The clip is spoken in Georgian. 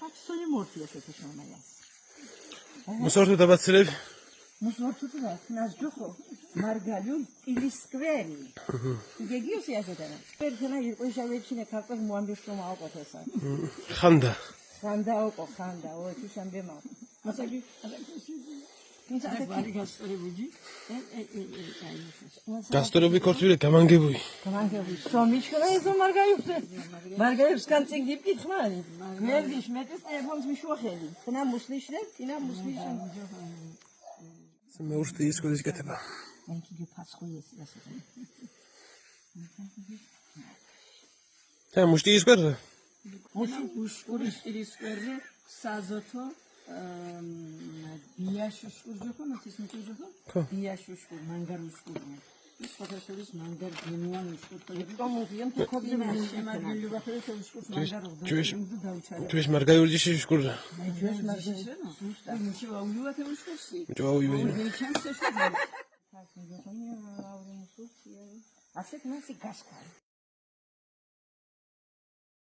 Absolut mortier cette chambre. Mussortu dabacileb. Mussortu da, nas joxo. Margalion ilisqueri. Gegios yazadana. Pertena iqoishaveçine ქართულ მოამბეს რომ აუყოფესა. Ხანდა. ხანდა აუყო, ხანდა, ოეთი შემბემა. მასაგი Დასტურები ქორწილი გამანგებული. გამანგებული. სომიჩქნა ეზო მარგაიუხზე. მარგაიუხს კანცინგ დიპკითხმარი. მერგიშ მეტის ტელეფონს მიშუახელი. ხნა მუსლიშნე, თინა მუსლიშნე. მე უშტი ის კოდის კეთება. Enki pasxoyes yasada. Тэ мушти искერდა? Უშკურის ისკვერზე საზოთო ბიაშუშკურჯოხო ნაცის მუჭოჯოხო ბიაშუშკურ მანგარუშკური ის ფოტოშორის მანგარ გენუანუშკური ტომობიამ თქობი შემარგილი ვახერე შუშკურს მანგარობდა ჩვენს მარგაიურჯი შუშკურა ჩვენს მარგაიურჯი ზუსტად მუში ვაულიواتე უშკურსი ჯოაუი ასეთ მასი გასკარი